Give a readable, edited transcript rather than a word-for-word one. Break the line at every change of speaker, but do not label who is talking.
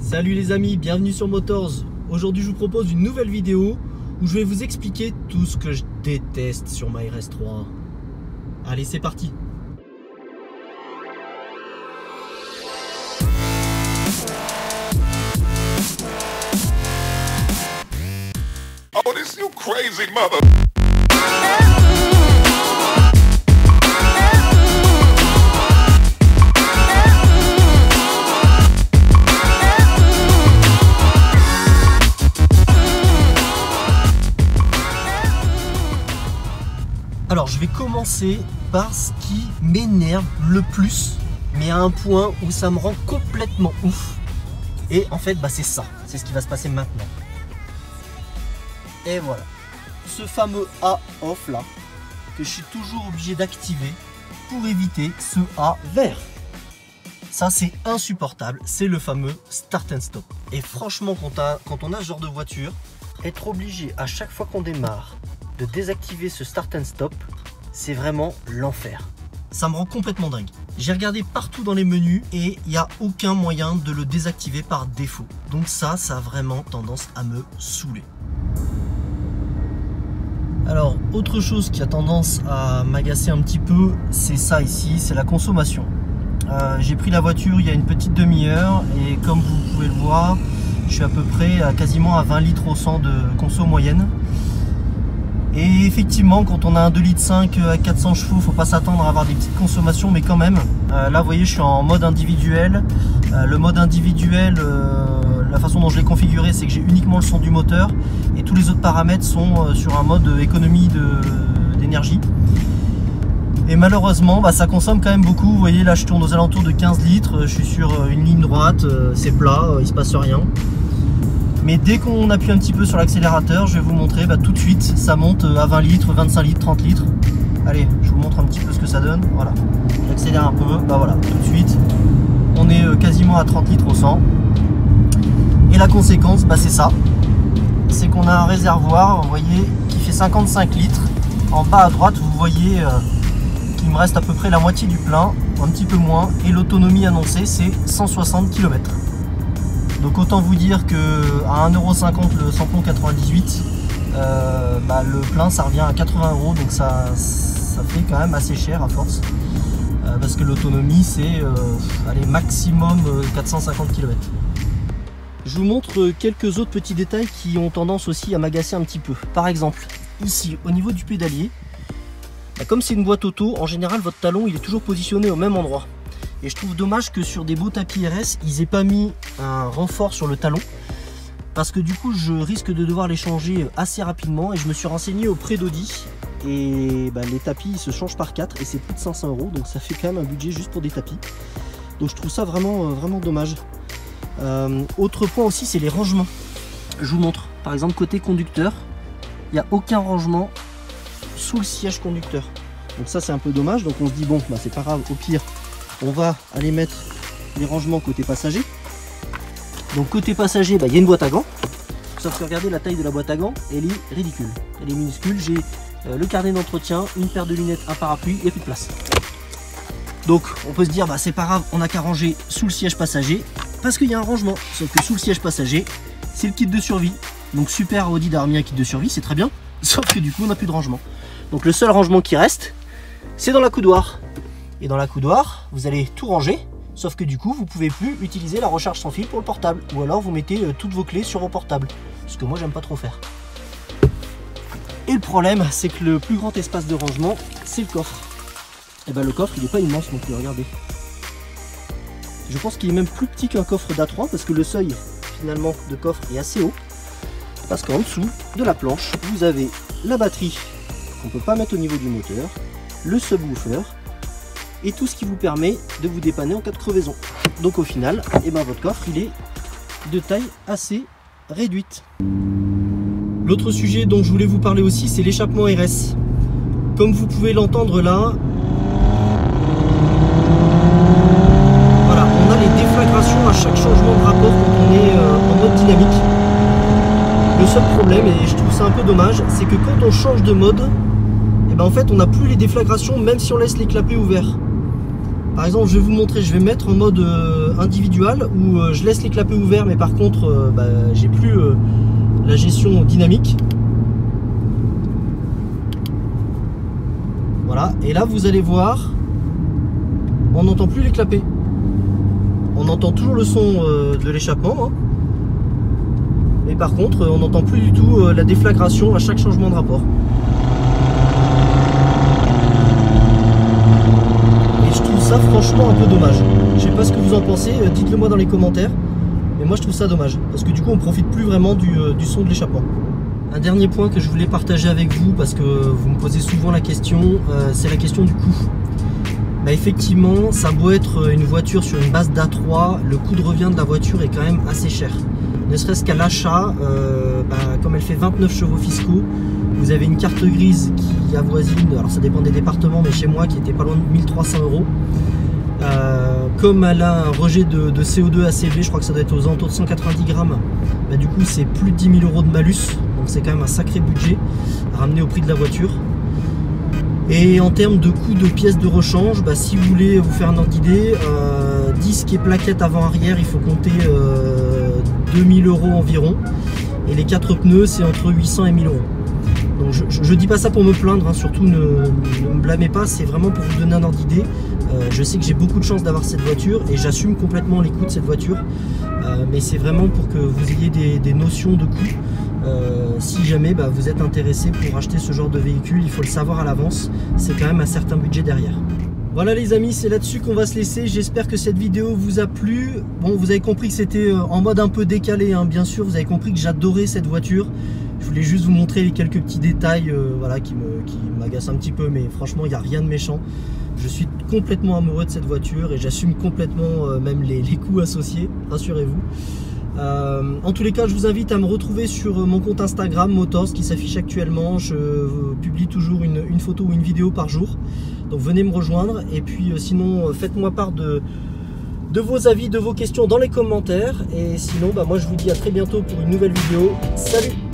Salut les amis, bienvenue sur Motors. Aujourd'hui je vous propose une nouvelle vidéo où je vais vous expliquer tout ce que je déteste sur ma RS3. Allez, c'est parti.
Oh, this you crazy mother.
Alors je vais commencer par ce qui m'énerve le plus, mais à un point où ça me rend complètement ouf. Et en fait c'est ça, c'est ce qui va se passer maintenant. Et voilà, ce fameux A off là, que je suis toujours obligé d'activer pour éviter ce A vert. Ça c'est insupportable, c'est le fameux start and stop. Et franchement quand on a ce genre de voiture, être obligé à chaque fois qu'on démarre de désactiver ce start and stop, c'est vraiment l'enfer. Ça me rend complètement dingue. J'ai regardé partout dans les menus et il n'y a aucun moyen de le désactiver par défaut. Donc ça a vraiment tendance à me saouler. Alors, autre chose qui a tendance à m'agacer un petit peu, c'est ça ici, c'est la consommation. J'ai pris la voiture il y a une petite demi-heure et comme vous pouvez le voir, je suis à peu près quasiment à 20 litres au 100 de conso moyenne. Et effectivement, quand on a un 2,5 litres à 400 chevaux, faut pas s'attendre à avoir des petites consommations, mais quand même. Là, vous voyez, je suis en mode individuel. Le mode individuel, la façon dont je l'ai configuré, c'est que j'ai uniquement le son du moteur et tous les autres paramètres sont sur un mode économie d'énergie. Et malheureusement, ça consomme quand même beaucoup. Vous voyez, là, je tourne aux alentours de 15 litres. Je suis sur une ligne droite, c'est plat, il se passe rien. Mais dès qu'on appuie un petit peu sur l'accélérateur, je vais vous montrer, tout de suite, ça monte à 20 litres, 25 litres, 30 litres. Allez, je vous montre un petit peu ce que ça donne. Voilà, j'accélère un peu, voilà, tout de suite, on est quasiment à 30 litres au 100. Et la conséquence, c'est ça. C'est qu'on a un réservoir, vous voyez, qui fait 55 litres. En bas à droite, vous voyez qu'il me reste à peu près la moitié du plein, un petit peu moins. Et l'autonomie annoncée, c'est 160 km. Donc autant vous dire que à 1,50 € le samplon 98, le plein ça revient à 80 €, donc ça fait quand même assez cher à force. Parce que l'autonomie c'est maximum 450 km. Je vous montre quelques autres petits détails qui ont tendance aussi à m'agacer un petit peu. Par exemple, ici au niveau du pédalier, comme c'est une boîte auto, en général votre talon il est toujours positionné au même endroit. Et je trouve dommage que sur des beaux tapis RS, ils n'aient pas mis un renfort sur le talon. Parce que du coup, je risque de devoir les changer assez rapidement. Et je me suis renseigné auprès d'Audi. Et les tapis, ils se changent par 4. Et c'est plus de 500 €. Donc ça fait quand même un budget juste pour des tapis. Donc je trouve ça vraiment dommage. Autre point aussi, c'est les rangements. Je vous montre. Par exemple, côté conducteur, il n'y a aucun rangement sous le siège conducteur. Donc ça, c'est un peu dommage. Donc on se dit, bon, c'est pas grave, au pire. On va aller mettre les rangements côté passager. Donc côté passager, il y a une boîte à gants. Sauf que regardez la taille de la boîte à gants, elle est ridicule. Elle est minuscule. J'ai le carnet d'entretien, une paire de lunettes, un parapluie, il n'y a plus de place. Donc on peut se dire, c'est pas grave, on n'a qu'à ranger sous le siège passager. Parce qu'il y a un rangement. Sauf que sous le siège passager, c'est le kit de survie. Donc super, Audi d'avoir mis un kit de survie, c'est très bien. Sauf que du coup, on n'a plus de rangement. Donc le seul rangement qui reste, c'est dans la coudoir. Et dans la coudoir, vous allez tout ranger, sauf que du coup, vous pouvez plus utiliser la recharge sans fil pour le portable. Ou alors, vous mettez toutes vos clés sur vos portables. Ce que moi, j'aime pas trop faire. Et le problème, c'est que le plus grand espace de rangement, c'est le coffre. Et le coffre, il n'est pas immense non plus, regardez. Je pense qu'il est même plus petit qu'un coffre d'A3, parce que le seuil, finalement, de coffre est assez haut. Parce qu'en dessous de la planche, vous avez la batterie qu'on ne peut pas mettre au niveau du moteur, le subwoofer, et tout ce qui vous permet de vous dépanner en cas de crevaison. Donc au final, votre coffre il est de taille assez réduite. L'autre sujet dont je voulais vous parler aussi, c'est l'échappement RS. Comme vous pouvez l'entendre là, voilà, on a les déflagrations à chaque changement de rapport quand on est en mode dynamique. Le seul problème, et je trouve ça un peu dommage, c'est que quand on change de mode, en fait on n'a plus les déflagrations même si on laisse les clapets ouverts. Par exemple, je vais vous montrer, je vais mettre en mode individuel où je laisse les clapets ouverts, mais par contre, j'ai plus la gestion dynamique. Voilà, et là vous allez voir, on n'entend plus les clapets. On entend toujours le son de l'échappement, hein. Mais par contre, on n'entend plus du tout la déflagration à chaque changement de rapport. Et je trouve ça franchement un peu dommage. Je sais pas ce que vous en pensez, dites-le moi dans les commentaires. Mais moi je trouve ça dommage, parce que du coup on profite plus vraiment du son de l'échappement. Un dernier point que je voulais partager avec vous, parce que vous me posez souvent la question, c'est la question du coût. Bah effectivement, ça a beau être une voiture sur une base d'A3, le coût de revient de la voiture est quand même assez cher. Ne serait-ce qu'à l'achat, comme elle fait 29 chevaux fiscaux, vous avez une carte grise qui avoisine, alors ça dépend des départements, mais chez moi qui était pas loin de 1300 €. Comme elle a un rejet de CO2 assez élevé, je crois que ça doit être aux alentours de 190 grammes, bah du coup c'est plus de 10 000 € de malus, donc c'est quand même un sacré budget ramené au prix de la voiture. Et en termes de coût de pièces de rechange, bah, si vous voulez vous faire un ordre d'idée, disque et plaquettes avant-arrière, il faut compter 2000 € environ, et les 4 pneus c'est entre 800 et 1000 €. Donc je dis pas ça pour me plaindre, hein, surtout ne me blâmez pas, c'est vraiment pour vous donner un ordre d'idée. Je sais que j'ai beaucoup de chance d'avoir cette voiture et j'assume complètement les coûts de cette voiture, mais c'est vraiment pour que vous ayez des notions de coûts. Si jamais vous êtes intéressé pour acheter ce genre de véhicule, il faut le savoir à l'avance, c'est quand même un certain budget derrière. Voilà les amis, c'est là-dessus qu'on va se laisser. J'espère que cette vidéo vous a plu. Bon, vous avez compris que c'était en mode un peu décalé, hein, bien sûr. Vous avez compris que j'adorais cette voiture. Je voulais juste vous montrer les quelques petits détails voilà, qui m'agacent un petit peu, mais franchement, il n'y a rien de méchant. Je suis complètement amoureux de cette voiture et j'assume complètement même les coûts associés, rassurez-vous. En tous les cas, je vous invite à me retrouver sur mon compte Instagram Motors qui s'affiche actuellement. Je publie toujours une photo ou une vidéo par jour, donc venez me rejoindre. Et puis sinon faites-moi part de vos avis, de vos questions dans les commentaires. Et sinon moi je vous dis à très bientôt pour une nouvelle vidéo. Salut!